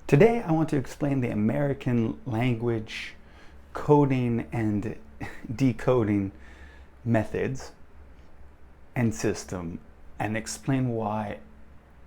Today I want to explain the American language coding and decoding methods and system and explain why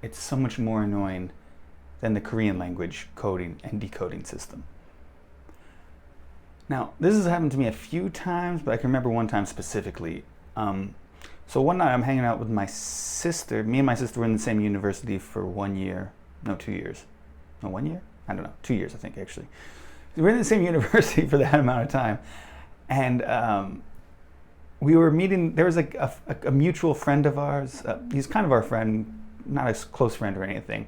it's so much more annoying than the Korean language coding and decoding system. Now, this has happened to me a few times, but I can remember one time specifically. So one night I'm hanging out with my sister. Me and my sister were in the same university for 1 year. No, 2 years. No, 1 year? I don't know. 2 years, I think, actually. We were in the same university for that amount of time. And we were meeting. There was like a mutual friend of ours. He's kind of our friend, not a close friend or anything.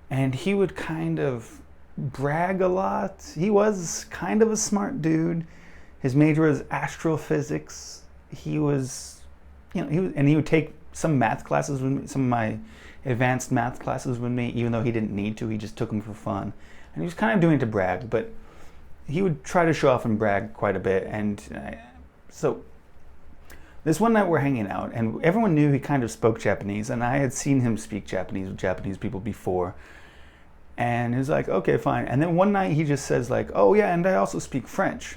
And he would kind of brag a lot. He was kind of a smart dude. His major was astrophysics. He was, and he would take some math classes with me, some of my advanced math classes with me, even though he didn't need to. He just took them for fun. And he was kind of doing it to brag, but he would try to show off and brag quite a bit. And so this one night we're hanging out, and everyone knew he kind of spoke Japanese, and I had seen him speak Japanese with Japanese people before. And he was like, okay, fine. And then one night he just says like, oh yeah, and I also speak French.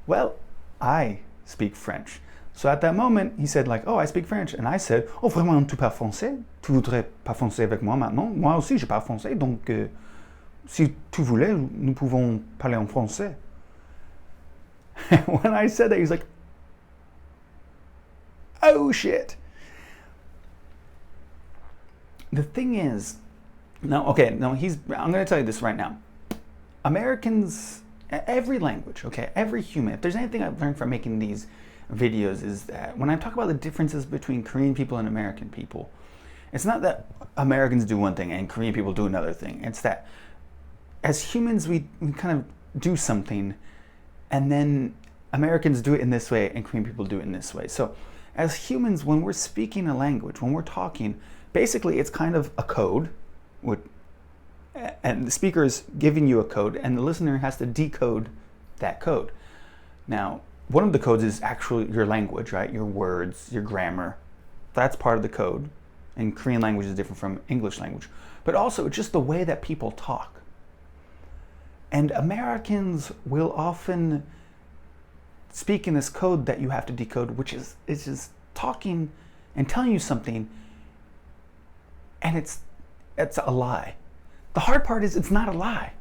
Well, I speak French. So at that moment, he said like, oh, I speak French. And I said, oh, vraiment, tu parles français? Tu voudrais pas français avec moi maintenant? Moi aussi, je parle français, donc si tu voulais, nous pouvons parler en français. When I said that, he was like, oh shit. The thing is, I'm going to tell you this right now. Americans, every language, okay, every human, if there's anything I've learned from making these videos is that when I talk about the differences between Korean people and American people, it's not that Americans do one thing and Korean people do another thing. It's that as humans, we kind of do something, and then Americans do it in this way and Korean people do it in this way. So as humans, when we're speaking a language, when we're talking, basically it's kind of a code, and the speaker is giving you a code, and the listener has to decode that code. Now, one of the codes is actually your language, right? Your words, your grammar. That's part of the code. And Korean language is different from English language. But also, it's just the way that people talk. And Americans will often speak in this code that you have to decode, which is just talking and telling you something, and it's a lie. The hard part is it's not a lie.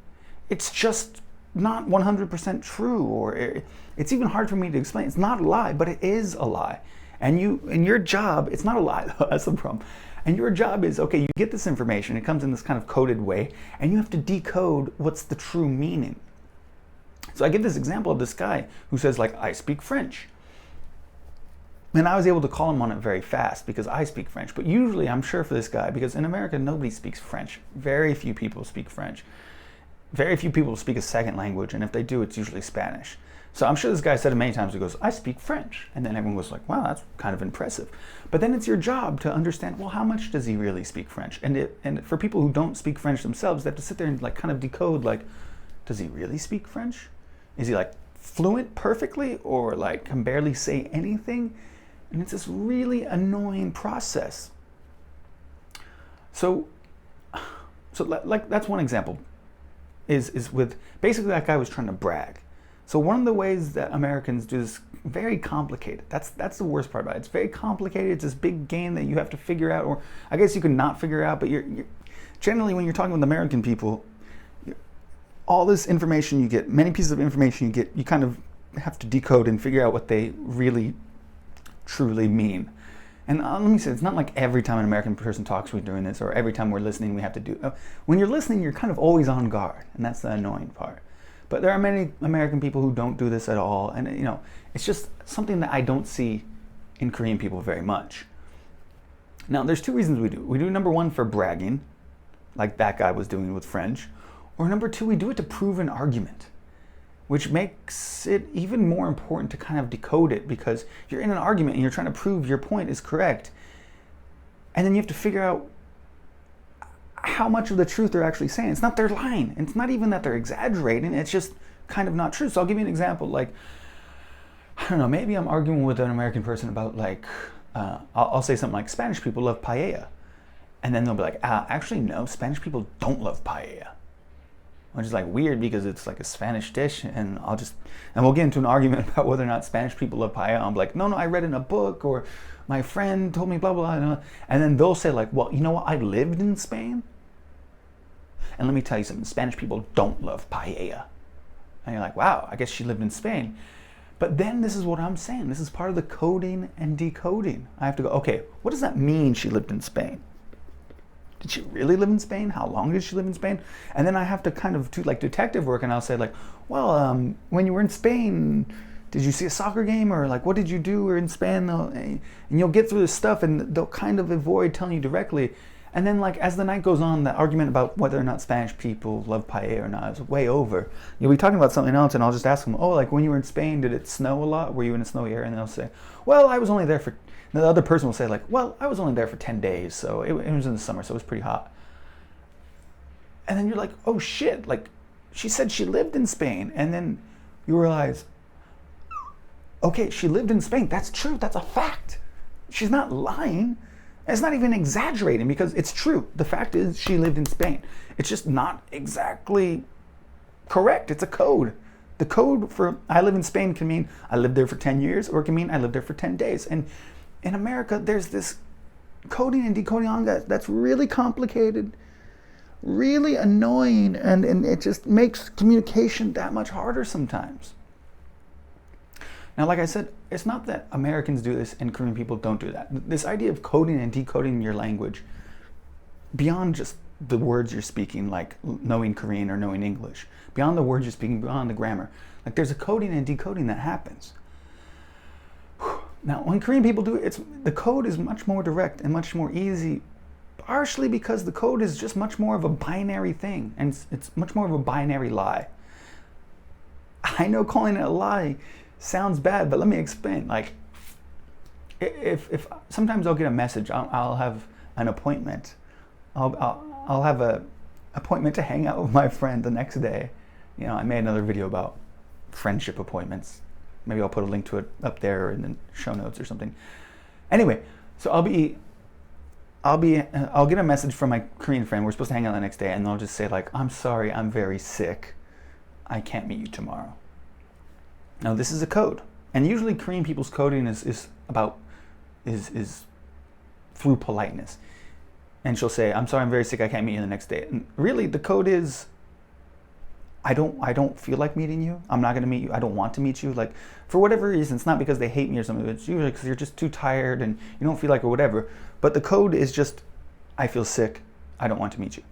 It's just not 100% true, or it's even hard for me to explain. It's not a lie, but it is a lie. And your job, it's not a lie though, that's the problem. And your job is, okay, you get this information, it comes in this kind of coded way, and you have to decode what's the true meaning. So I give this example of this guy who says like, I speak French. And I was able to call him on it very fast because I speak French. But usually I'm sure for this guy, because in America, nobody speaks French. Very few people speak French. Very few people speak a second language, and if they do, it's usually Spanish. So I'm sure this guy said it many times. He goes, I speak French. And then everyone was like, wow, that's kind of impressive. But then it's your job to understand, well, how much does he really speak French? And for people who don't speak French themselves, they have to sit there and like kind of decode, like, does he really speak French? Is he like fluent perfectly, or like can barely say anything? And it's this really annoying process. So like that's one example. Is with basically that guy was trying to brag. So one of the ways that Americans do this, very complicated. That's the worst part about it. It's very complicated. It's this big game that you have to figure out, or I guess you can not figure out. But you're generally, when you're talking with American people, all this information you get, many pieces of information you get, you kind of have to decode and figure out what they really truly mean. And let me say, it's not like every time an American person talks we're doing this, or every time we're listening we have to do. When you're listening, you're kind of always on guard, and that's the annoying part. But there are many American people who don't do this at all, and it's just something that I don't see in Korean people very much. Now, there's two reasons we do. We do number one for bragging, like that guy was doing with French, or number two, we do it to prove an argument, which makes it even more important to kind of decode it, because you're in an argument and you're trying to prove your point is correct. And then you have to figure out how much of the truth they're actually saying. It's not they're lying. It's not even that they're exaggerating. It's just kind of not true. So I'll give you an example. Like, I don't know, maybe I'm arguing with an American person about like, I'll say something like Spanish people love paella. And then they'll be like, actually, no, Spanish people don't love paella. Which is like weird because it's like a Spanish dish, and we'll get into an argument about whether or not Spanish people love paella. I'm like, no, I read in a book, or my friend told me blah, blah, blah. And then they'll say like, well, you know what? I lived in Spain. And let me tell you something, Spanish people don't love paella. And you're like, wow, I guess she lived in Spain. But then this is what I'm saying. This is part of the coding and decoding. I have to go, okay, what does that mean she lived in Spain? Did she really live in Spain? How long did she live in Spain? And then I have to kind of do like detective work, and I'll say like, well, when you were in Spain, did you see a soccer game, or like what did you do in Spain? And you'll get through this stuff, and they'll kind of avoid telling you directly. And then like as the night goes on, the argument about whether or not Spanish people love paella or not is way over. You'll be talking about something else, and I'll just ask them, oh, like when you were in Spain, did it snow a lot? Were you in a snowy area? And they'll say, well, I was only there for, the other person will say like, well, I was only there for 10 days, so it was in the summer, so it was pretty hot. And then you're like, oh shit, like she said she lived in Spain. And then you realize, okay, she lived in Spain. That's true, that's a fact. She's not lying. It's not even exaggerating because it's true. The fact is she lived in Spain. It's just not exactly correct. It's a code. The code for I live in Spain can mean I lived there for 10 years, or it can mean I lived there for 10 days. And in America, there's this coding and decoding on that's really complicated, really annoying, and it just makes communication that much harder sometimes. Now, like I said, it's not that Americans do this and Korean people don't do that. This idea of coding and decoding your language beyond just the words you're speaking, like knowing Korean or knowing English, beyond the words you're speaking, beyond the grammar, like there's a coding and decoding that happens. Now, when Korean people do it, the code is much more direct and much more easy, partially because the code is just much more of a binary thing, and it's much more of a binary lie. I know calling it a lie sounds bad, but let me explain. Like, if sometimes I'll get a message, I'll have an appointment. I'll have a appointment to hang out with my friend the next day. You know, I made another video about friendship appointments. Maybe I'll put a link to it up there in the show notes or something. Anyway, so I'll get a message from my Korean friend. We're supposed to hang out the next day, and they'll just say like, I'm sorry, I'm very sick. I can't meet you tomorrow. Now this is a code, and usually Korean people's coding is through politeness. And she'll say, I'm sorry, I'm very sick, I can't meet you the next day. And really the code is, I don't feel like meeting you. I'm not gonna meet you. I don't want to meet you. Like, for whatever reason, it's not because they hate me or something. It's usually because you're just too tired and you don't feel like it or whatever. But the code is just, I feel sick. I don't want to meet you.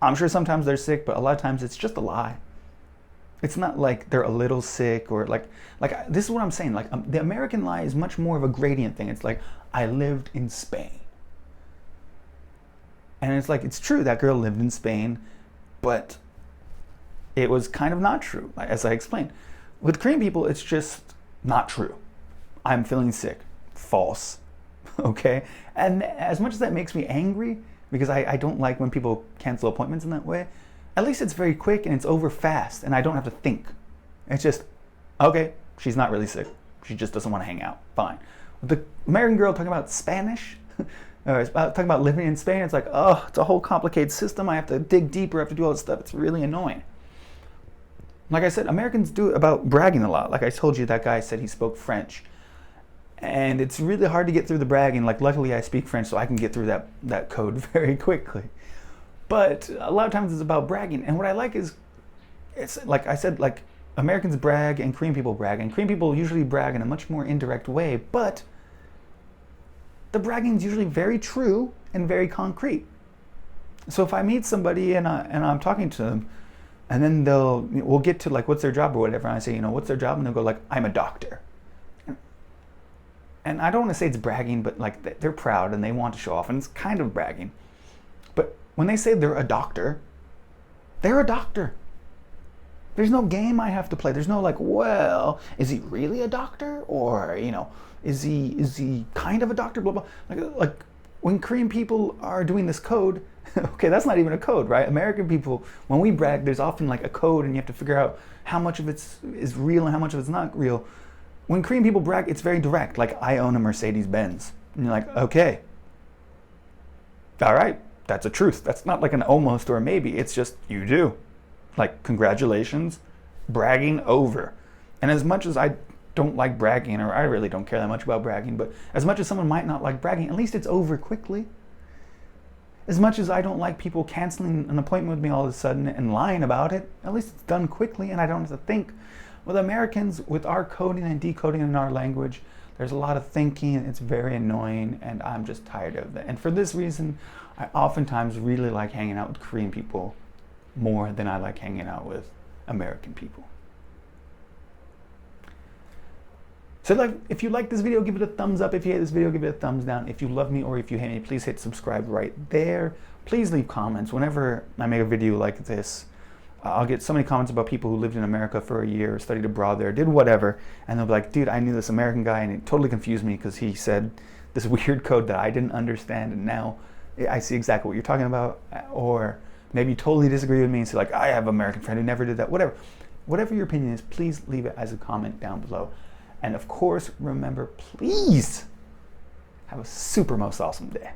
I'm sure sometimes they're sick, but a lot of times it's just a lie. It's not like they're a little sick or like this is what I'm saying. Like the American lie is much more of a gradient thing. It's like, I lived in Spain. And it's like, it's true, that girl lived in Spain, but it was kind of not true, as I explained. With Korean people, it's just not true. I'm feeling sick. False. Okay? And as much as that makes me angry, because I don't like when people cancel appointments in that way, at least it's very quick and it's over fast and I don't have to think. It's just, okay, she's not really sick. She just doesn't want to hang out. Fine. With the American girl talking about Spanish, talking about living in Spain, it's like, oh, it's a whole complicated system. I have to dig deeper, I have to do all this stuff. It's really annoying. Like I said, Americans do it about bragging a lot. Like I told you, that guy said he spoke French. And it's really hard to get through the bragging. Like, luckily I speak French, so I can get through that code very quickly. But a lot of times it's about bragging. And what I like is, it's like I said, like Americans brag and Korean people brag. And Korean people usually brag in a much more indirect way. But the bragging is usually very true and very concrete. So if I meet somebody and I'm talking to them, and then we'll get to like, what's their job or whatever. And I say, what's their job? And they'll go like, I'm a doctor. And I don't want to say it's bragging, but like they're proud and they want to show off, and it's kind of bragging. But when they say they're a doctor, they're a doctor. There's no game I have to play. There's no like, well, is he really a doctor? Or, is he kind of a doctor? Blah, blah. Like when Korean people are doing this code, okay, that's not even a code, right? American people, when we brag, there's often like a code and you have to figure out how much of it is real and how much of it's not real. When Korean people brag, it's very direct. Like, I own a Mercedes-Benz. And you're like, okay, All right, that's a truth. That's not like an almost or a maybe. It's just you do. Like, congratulations, bragging over. And as much as I don't like bragging, or I really don't care that much about bragging, but as much as someone might not like bragging, at least it's over quickly. As much as I don't like people canceling an appointment with me all of a sudden and lying about it, at least it's done quickly and I don't have to think. With Americans, with our coding and decoding in our language, there's a lot of thinking, it's very annoying, and I'm just tired of it. And for this reason, I oftentimes really like hanging out with Korean people more than I like hanging out with American people. So like, if you like this video, give it a thumbs up. If you hate this video, give it a thumbs down. If you love me or if you hate me, please hit subscribe right there. Please leave comments. Whenever I make a video like this, I'll get so many comments about people who lived in America for a year, studied abroad there, did whatever, and they'll be like, dude, I knew this American guy and it totally confused me because he said this weird code that I didn't understand, and now I see exactly what you're talking about. Or maybe you totally disagree with me and say like, I have an American friend who never did that, whatever your opinion is, please leave it as a comment down below. And of course, remember, please have a super most awesome day.